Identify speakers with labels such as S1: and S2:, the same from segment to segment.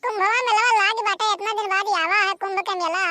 S1: कुंभवा मेला लाग बाटे, इतना दिन बाद आवा है कुंभ के मेला।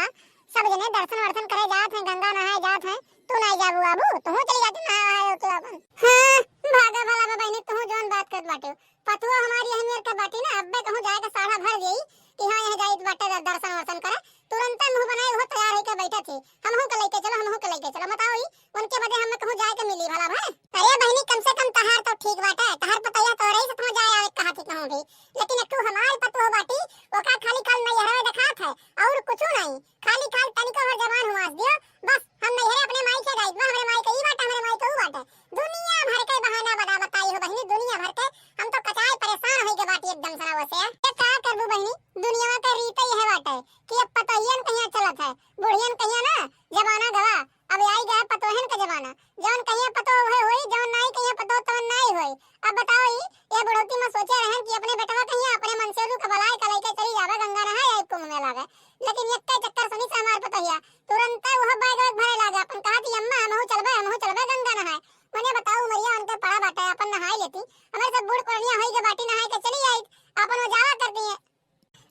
S1: सब जने दर्शन वर्शन करे जात हैं, गंगा नहाए जात हैं। तू नहीं जाबू आबू, तू चली जाती ना आए तो अपन। हां भागा भला में बहनी, तू जोन बात करत बाटे पतुआ हमारी अहमियत के बाटी ना। अब्बे कहूं जाए के साढ़ा भर गई कि हां यहां जाई बाटे दर्शन वर्शन करे। तुरंत मुंह बनाए हो तैयार होके बैठा थी। हमहू के लेके चलो, हमहू के लेके चलो। बताओ उनके बदे हमें कहूं जाए के मिली भला भाई। अरे बहनी कम से कम तहार तो ठीक बाटे, तहार पतैया तो रही से तू जाए आवे कहा थी कहूं भी। लेकिन तू हमार पतुआ बाटी ओका खाली काल नहीं हरवे दिखात है और कुछ नहीं। खाली काल तनिको हर जवान हुआ दियो बस। हम नहीं हरे अपने माई के गाइड में, हमारे माई के ई बाटे, हमारे माई के ऊ बाटे। दुनिया भर के बहाना बना बताई हो बहनी, दुनिया भर के। हम तो कचाई परेशान होई के बाटी एकदम सराव से। ये का करबू बहनी, दुनिया का रीत ही है बाटे कि अब पतोहियन कहिया चलत है, बुढ़ियन कहिया ना जमाना गवा। अब आई गया पतोहन का जमाना। जौन कहिया पतो होई, जौन नहीं कहिया पतो तवन नहीं होई। अब बताओ ये बुढ़ौती में सोचे रहन कि अपने बेटवा कहिया अपने मनसेरू का बलाई का लेके चली जावे गंगा नहाए आई कुंभ में लागे। लेकिन एक चक्कर सुनी से हमार पतोहिया तुरंत वह बैग भरे लागे। अपन कहा थी अम्मा हमहू चलबे गंगा नहाए। मने बताओ मरिया उनके पड़ा बाटे अपन नहाए लेती। हमारे सब बूढ़ पुरनिया होई के बाटी नहाए के चली आई, अपन वो जावा कर दिए।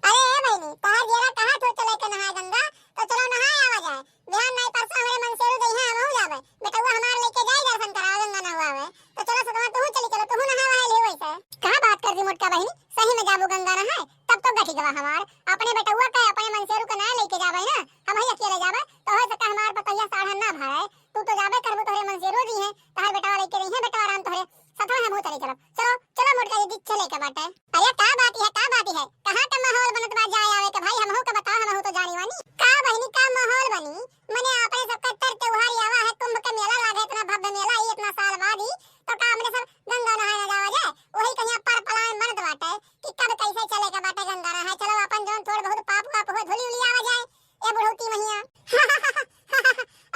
S1: अरे ए बहनी तहार जेरा कहा तो चले के नहाए गंगा, तो चलो नहाए आवा जाए। बिहान नहीं परसों हमारे मनसेरू दई है हमहू जावे। बेटवा हमार लेके जाई दर्शन करा गंगा नहावे। तो चलो सदमा तू चली चलो, तू नहावा ले वैसे। कहां बात कर दी मोटका बहनी, सही में जाबू गंगा नहाए तब तो गठी गवा हमार। अपने बेटवा का अपने मनसेरू का ना लेके जावे ना, हम ही अकेले जावे तो हो सका हमार पतैया साढ़ा ना भरे। तू तो जाबे करबू, तोरे मनसेरू दी है, तहार बेटवा लेके रही है, बेटवा आराम तोरे सतवा हमहू चली चलो। चलो चलो मोटका जी चले के बाटे। अरे का बात है कहां का माहौल बनत बा जाए आवे के भाई। हमहू का बताओ, हमहू तो जानी वानी का बहनी का माहौल बनी। मने आपने सब कट्टर त्योहार आवा है, कुंभ का मेला लागे इतना भव्य मेला ही इतना साल बाद ही। तो का हमने सब गंगा नहाए जावा जाए। वही कहिया पर पलायन मर्द बाटे कि कब कैसे चले के बाटे गंगा नहाए। चलो अपन जोन थोड़ बहुत पाप वाप हो धुली उली आवा जाए ए बुढ़ौती मैया।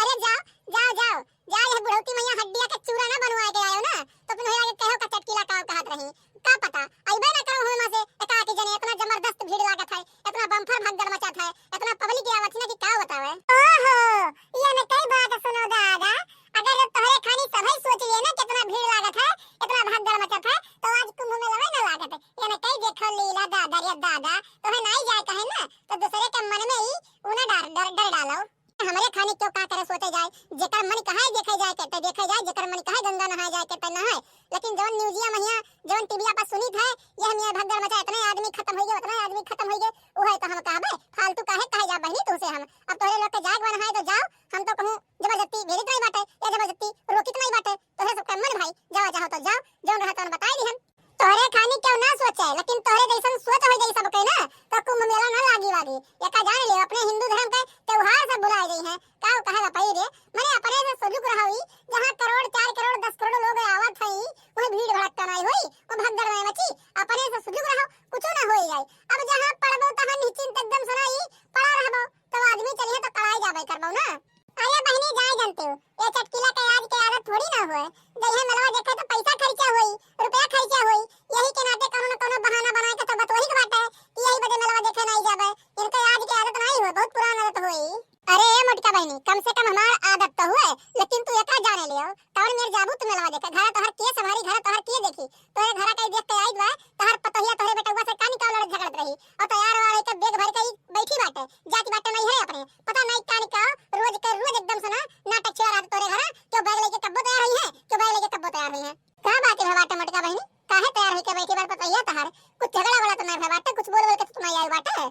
S1: अरे जाओ जाओ जाओ जाओ, ये बुढ़ौती मैया हड्डिया के चूरा ना बनवाए के आयो ना, तो फिर होया के कहो का चटकीला काव कहत रही। का पता अइबे ना करो होय में से एका की जने इतना जबरदस्त भीड़ लागत है, इतना बम्फर भगदड़ मचत है, इतना पब्लिक आवत ना कि का बतावे। ओहो ये ने कई बात सुनो दादा। अगर तोहरे खानी सभई सोच लिए ना कितना भीड़ लागत है, इतना भगदड़ मचत है, तो आज कुंभ में लवे ना लागत है। ये ने कई देखो लीला दादा रे दादा। तोहे नहीं जाए कहे ना तो दूसरे के मन में ही उन्हें डर डालो। हमारे खाने क्यों का करे सोचे जाए, जेकर मन कहां देखे जाए कहते देखे जाए, जेकर मन कहां गंगा नहाए जाए कहते नहाए। लेकिन जोन न्यूज़िया महिया जोन टीवीया पर सुनी था ये हम ये भगदड़ मचा इतने आदमी खत्म हो गए, उतने आदमी खत्म हो गए। वो है तो हम कहबे फालतू काहे कहे जा बहनी तुसे। हम अब तोरे लोग के जाग नहाए तो जाओ, हम तो कहूं जबरदस्ती भेजी नहीं बाटे या जबरदस्ती रोकी नहीं बाटे। तोरे सब मन भाई जाओ जाओ तो जाओ, जोन रहा तो बताई दी हम। तोरे खानी क्यों ना सोचे, लेकिन तोरे जैसन सोच हो गई सबके ना तो कुंभ मेला ना लागी वागी। ये का जान ले अपने हिंदू धर्म के त्योहार सब भुलाए गई हैं। का कहे पई रे मने अपने से सुजुक रही जहां करोड़ 4 करोड़ 10 करोड़ लोग आवत हई, वही भीड़ भड़कता नहीं होई, वो भगदड़ में मची। अपने से सुजुक रहो कुछ ना होई जाए। अब जहां पड़बो तहां निश्चिंत एकदम सुनाई पड़ा रहबो तो आदमी चली है तो कड़ाई जाबे करबो ना। अरे बहनी जाए जानते हो ये चटकीला के आज के आदत थोड़ी ना होए। जइहे मेलवा देखे तो पैसा खर्चा होई, रुपया खर्चा होई, यही के नाते कोनो न कोनो बहाना बनाए के तो बतोही के बाटे कि यही बदे मेलवा देखे नहीं जाबे। इनके आज के आदत नहीं हो, बहुत पुराना आदत होई। अरे ए मोटका बहनी कम से कम हमार आदत तो हुए, लेकिन तू एका जाने लियो कौन मेरे जाबू तू मेलवा देखे। घर तोहर के हमारी घर तोहर के देखी, तोरे घर का देख के आई बा तोहर पतोहिया तोहरे बेटवा से कानी का लड़ झगड़त रही और तैयार वाले के बेग भर के बैठी बाटे जाती बाटे नहीं है अपने पता नहीं कानी का रोज के रोज एकदम सुना नाटक चला रहा तोरे घर। क्यों बैग लेके कब तैयार हुई है, क्यों बैग लेके कब तैयार हुई है। का बात है बाटे मोटका बहनी काहे तैयार होके बैठी बार पतोहिया तोहर कुछ झगड़ा वाला तो नहीं बाटे, कुछ बोल के तो नहीं आई बाटे।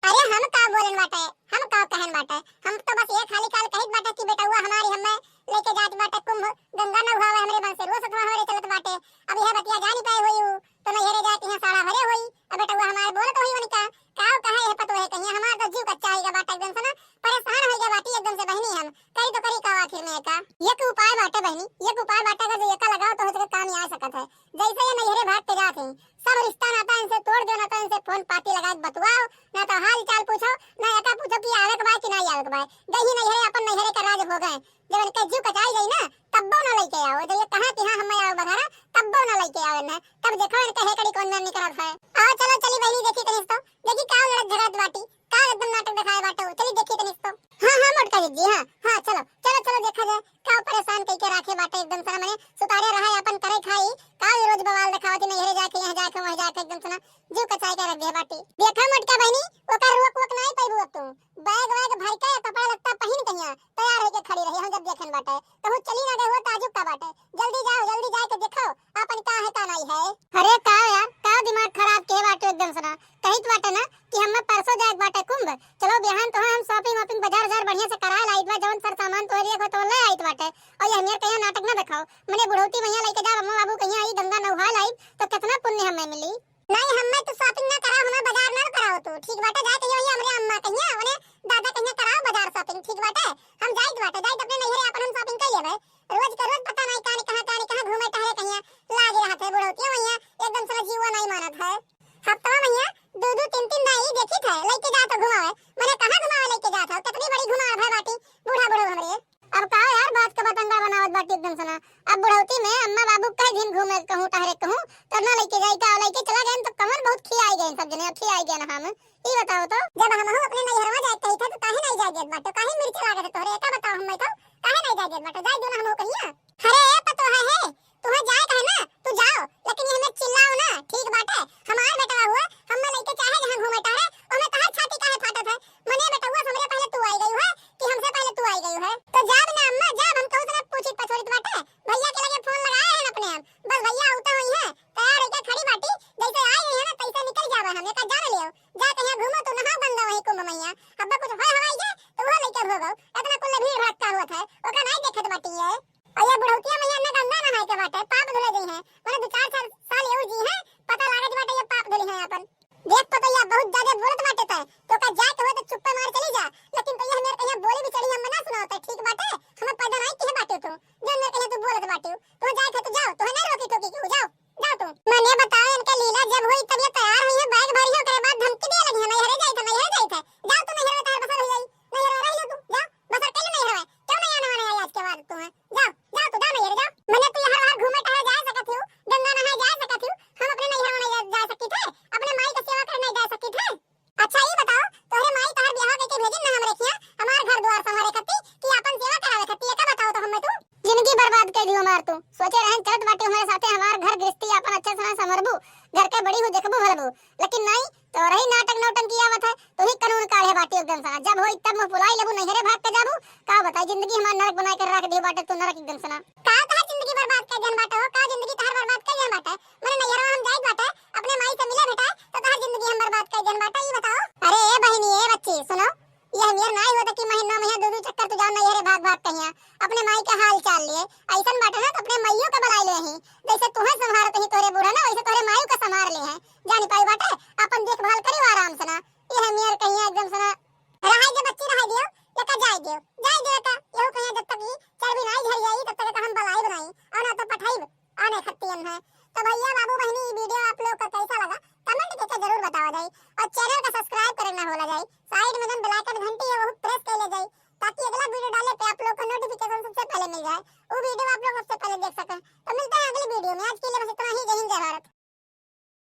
S1: अरे हम का बोलन बाटे, हम का कहन बाटे, हम तो बस ये खाली काल कहित बाटे कि बेटा हुआ हमारी हमें लेके जात बाटे कुंभ गंगा न हुआ हमरे मन से रोज सतवा हमारे चलत बाटे। अब यह बतिया जानी पाए होई तो नहीं हेरे जाती है साड़ा भरे होई। अब बेटा हुआ हमारे बोलत होई वनिका काव कहे है पतो है कहिया हमार तो जीव कच्चा आएगा बाटे एकदम से ना परेशान हो गया बाटी एकदम से बहनी। हम करी तो करी का आखिर में का एक उपाय बाटे बहनी, एक उपाय बाटे अगर जो एका लगाओ तो हो सके काम आ सकत है। जैसे ये नैहरे भाग के जात हैं सब रिश्ता नाता इनसे तोड़ दो, ना तो इनसे फोन पाती लगा बतवाओ, ना तो हाल चाल पूछो, ना एका पूछो कि आवे के बा कि नहीं आवे के बा। दही नैहरे अपन नैहरे का राज हो गए। जब इनके जीव कचाई गई ना तब्बो ना लेके आओ, जब ये कहा कि हां हम आवे बघारा तब्बो ना लेके आवे ना, तब देखो इनके हेकड़ी कौन नहीं करत है। आओ चलो चली बहनी देखी तनिस तो देखी का लड़त झगड़त बाटी का एकदम नाटक दिखाए बाटे चली देखी तनिस तो। हां हां मोटका जी हां चलो चलो चलो देखा जाए का परेशान कई के राखे बाटे एकदम सना मने सुतारे रहा अपन करे खाई का रोज बवाल दिखावती नहीं हेरे जाके यहां जाके वहां जाके एकदम सना जीव कचाई के रख दे बाटी। देखा मटका बहनी ओका रोक वोक नहीं पाइबू अब तू। बैग वैग भर के कपड़ा लत्ता पहन कहिया तैयार होके खड़ी रही हम जब देखेन बाटे। कहूं चली ना गए हो ताजुब का बाटे। जल्दी जाए के देखो अपन का है का नहीं है। अरे का यार का दिमाग खराब के बाटे एकदम सना। कहित बाटे ना कि हम परसों जाए बाटे कुंभ। चलो बिहान तो हम शॉपिंग वॉपिंग बाजार बढ़िया से करा लाइट बा जौन सर सामान तो लिए तो ले आइत बाटे। और ये हमें कहिया नाटक ना दिखाओ। मने बुढ़ौती भैया लेके जा अम्मा बाबू कहिया आई गंगा नहा लाई तो कितना पुण्य हमें मिली। नहीं हमें तो शॉपिंग ना कराओ हमें बाजार ना कराओ तू। ठीक बाटे जाए कहिया हमरे अम्मा कहिया ओने दादा कहिया कराओ बाजार शॉपिंग। ठीक बाटे हम जाइत बाटे जाइत अपने नैहरे अपन हम शॉपिंग कर लेबे। रोज का रोज पता नहीं कहां घूमे टहरे कहिया लागे रहत है बुढ़ौती भैया एकदम से जीवा नहीं मानत है। हफ्ता भैया दो तीन नहीं देखी थे लेके जा तो घुमावे। मैंने कहां घुमावे लेके जा था कितनी बड़ी घुमावे भाई बाटी बूढ़ा बूढ़ो हमरे। अब का यार बात का बतंगा बनावत बाटी एकदम सना। अब बुढ़ौती में अम्मा बाबू कई दिन घूमे कहूं टहरे कहूं तो ना लेके जाई का लेके चला गए तो कमर बहुत खियाई गए सब जने खियाई गए ना हम। ई बताओ तो जब हम अपने नैहरवा जाए कही थे तो काहे नहीं जाए बाटे काहे मिर्च लागत तोरे का बताओ हम तो काहे नहीं जाए बाटे जाए दो ना हम कहिया। अरे पतो है तू जाए कहे ना तू जाओ लेकिन ये हमें चिल्लाओ ना। ठीक बाटे हमार बेटा हुआ हम लेके चाहे जहां घूमे टहरे और मैं कहा छाती काहे फाटत है। मने बेटा हुआ हमरे पहले तू आई गई है कि हमसे पहले तू आई गई है तो जाब ना अम्मा जाब हम कहू ना पूछी पछोड़ित बाटे। भैया के लगे फोन लगाए हैं अपने हम बस भैया उता हुई है तैयार होके खड़ी बाटी जैसे आई हुई है ना तैसे निकल जावे हम एक जान लियो जा कहीं घूमो तो नहा गंगा वही कुंभ मैया। अब कुछ होय हवाई जाए तो वो लेके हो गो इतना कुल भीड़ भड़का हुआ था ओका नहीं देखत बाटी है। और ये बुढ़ौतिया मैया ना गंगा नहाए के बाटे पाप धुले गई है माने 2-4 साल एउ जी है पता लागत बाटे ये पाप धुली है अपन। देख तो या बहुत ज्यादा बोलत बाटे तो का जाए तो चुप्पे मार चली जा लेकिन तो ये हमें कहीं बोली भी चढ़ी हम ना सुनाओ ठीक बाटे हमें पैदा नहीं के बाटे तो जो मैं कहीं तू बोलत बाटे तो जाए तो जाओ तो नहीं रोकी टोकी क्यों जाओ तुम। मैंने बताया इनका लीला जब हुई तब ये तैयार हुई है बैग भरी हो करे बाद धमकी दे लगी है नहीं हरे जाए तो जाओ तो नहीं हरे तार बसर हो जाई नहीं हरे रह लो तू जाओ बसर कल नहीं हरे क्यों नहीं आना वाला आज के बाद तुम्हें जाओ तो नहीं हरे जाओ। मैंने तो हर हर घूमे टहरे जा सकत हूं गंगा नहाए जा सकत हूं हम अपने नहीं हरे जा सकती थे अपने माई का सेवा करने जा सकती थे। अच्छा ये बताओ तोरे माई तोहर ब्याह के भेजिन ना हम रखिया हमार घर द्वार संभाले खत्ती कि अपन सेवा करावे खत्ती ये का बताओ तो हमें तू जिंदगी बर्बाद कर दियो मार तू सोचे रहन चलत बाटे हमारे साथे हमार घर गृहस्थी अपन अच्छे से संभरबू घर के बड़ी हो देखबू भरबू लेकिन नहीं तो रही नाटक नौटंकी आवत है तो ही कानून काढ़े बाटे एकदम सना जब होई तब बुलाई लेबू नहीं हरे भाग के जाबू का बताई जिंदगी हमार नरक बना के रख दियो बाटे तू नरक एकदम सना का तोहर जिंदगी बर्बाद कर जन बाटे हो का जिंदगी तोहर बर्बाद कर जन बाटे माने नैहरवा हम जाई बाटे अपने माई से मिले बेटा तो तोहर जिंदगी हम बर्बाद कर जन बाटे ये बताओ। अरे ए बहनी ए बच्ची सुनो ये हमेर नहीं होता कि महीना में दो चक्कर तो जाओ नैहरे भाग भाग कहिया अपने माई का हाल चाल लिए ऐसन बाटे ना तो अपने माईयों का बुलाई ले ही जैसे तुम्हें संभालत ही तोरे बूढ़ा ना वैसे तोरे माईयों का संभाल ले हैं जानी पाई बाटे अपन देखभाल करियो आराम से ना ये हमेर कहिया एकदम से